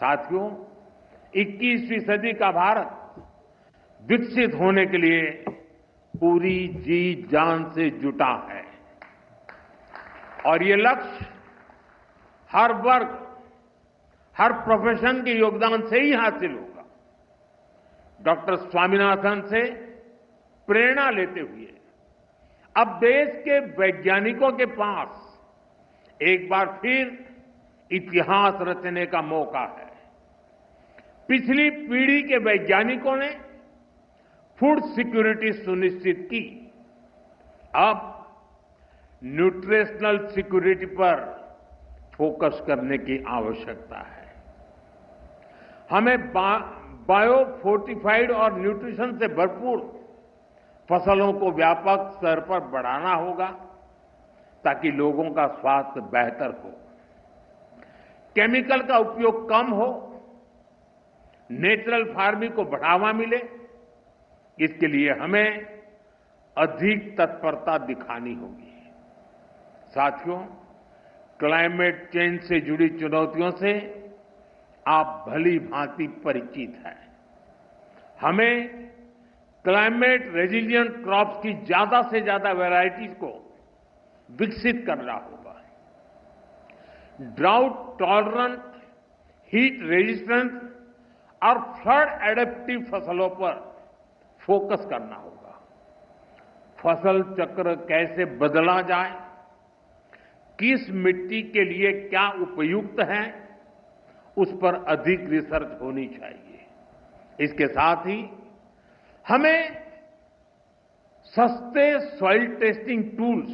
साथियों, 21वीं सदी का भारत विकसित होने के लिए पूरी जी जान से जुटा है और ये लक्ष्य हर वर्ग, हर प्रोफेशन के योगदान से ही हासिल होगा। डॉक्टर स्वामीनाथन से प्रेरणा लेते हुए अब देश के वैज्ञानिकों के पास एक बार फिर इतिहास रचने का मौका है। पिछली पीढ़ी के वैज्ञानिकों ने फूड सिक्योरिटी सुनिश्चित की। अब न्यूट्रिशनल सिक्योरिटी पर फोकस करने की आवश्यकता है। हमें बायो फोर्टिफाइड और न्यूट्रिशन से भरपूर फसलों को व्यापक स्तर पर बढ़ाना होगा ताकि लोगों का स्वास्थ्य बेहतर हो, केमिकल का उपयोग कम हो, नेचुरल फार्मिंग को बढ़ावा मिले। इसके लिए हमें अधिक तत्परता दिखानी होगी। साथियों, क्लाइमेट चेंज से जुड़ी चुनौतियों से आप भली भांति परिचित हैं। हमें क्लाइमेट रेजिलिएंट क्रॉप्स की ज्यादा से ज्यादा वैरायटीज को विकसित करना होगा। ड्राउट टॉलरेंट, हीट रेजिस्टेंट और फ्लड एडेप्टिव फसलों पर फोकस करना होगा। फसल चक्र कैसे बदला जाए, किस मिट्टी के लिए क्या उपयुक्त है, उस पर अधिक रिसर्च होनी चाहिए। इसके साथ ही हमें सस्ते सॉइल टेस्टिंग टूल्स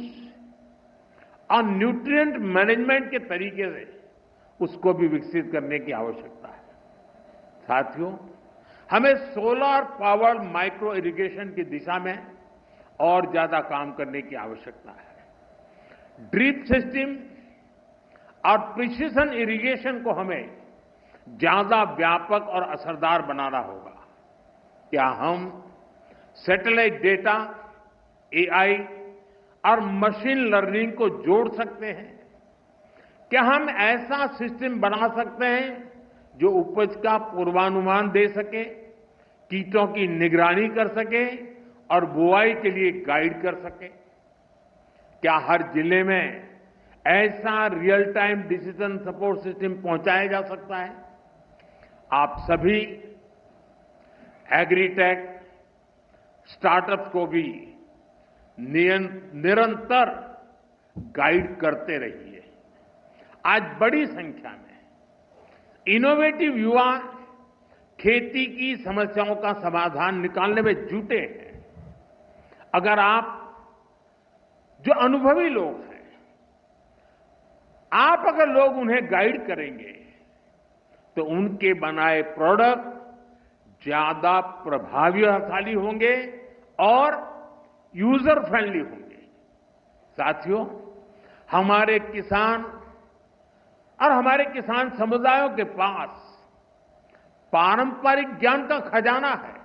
और न्यूट्रिएंट मैनेजमेंट के तरीके से उसको भी विकसित करने की आवश्यकता है। साथियों, हमें सोलर पावर्ड माइक्रो इरिगेशन की दिशा में और ज्यादा काम करने की आवश्यकता है। ड्रिप सिस्टम और प्रिसिशन इरिगेशन को हमें ज्यादा व्यापक और असरदार बनाना होगा। क्या हम सैटेलाइट डेटा, एआई और मशीन लर्निंग को जोड़ सकते हैं? क्या हम ऐसा सिस्टम बना सकते हैं जो उपज का पूर्वानुमान दे सके, कीटों की निगरानी कर सके और बुआई के लिए गाइड कर सके? क्या हर जिले में ऐसा real time decision support system पहुंचाया जा सकता है? आप सभी एग्रीटेक स्टार्टअप्स को भी निरंतर गाइड करते रहिए। आज बड़ी संख्या में इनोवेटिव युवा खेती की समस्याओं का समाधान निकालने में जुटे हैं। अगर आप जो अनुभवी लोग हैं, आप अगर लोग उन्हें गाइड करेंगे तो उनके बनाए प्रोडक्ट ज्यादा प्रभावशाली होंगे और यूजर फ्रेंडली होंगे। साथियों, हमारे किसान और हमारे किसान समुदायों के पास पारंपरिक ज्ञान का खजाना है।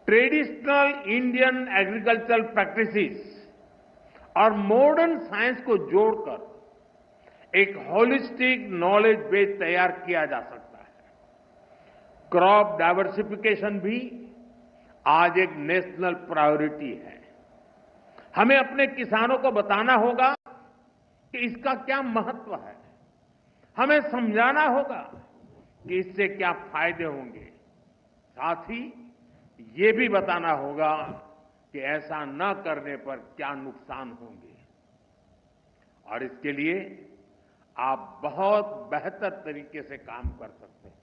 ट्रेडिशनल इंडियन एग्रीकल्चरल प्रैक्टिसेस और मॉडर्न साइंस को जोड़कर एक होलिस्टिक नॉलेज बेस तैयार किया जा सकता है। क्रॉप डाइवर्सिफिकेशन भी आज एक नेशनल प्रायोरिटी है। हमें अपने किसानों को बताना होगा कि इसका क्या महत्व है। हमें समझाना होगा कि इससे क्या फायदे होंगे। साथ ही ये भी बताना होगा कि ऐसा न करने पर क्या नुकसान होंगे। और इसके लिए आप बहुत बेहतर तरीके से काम कर सकते हैं।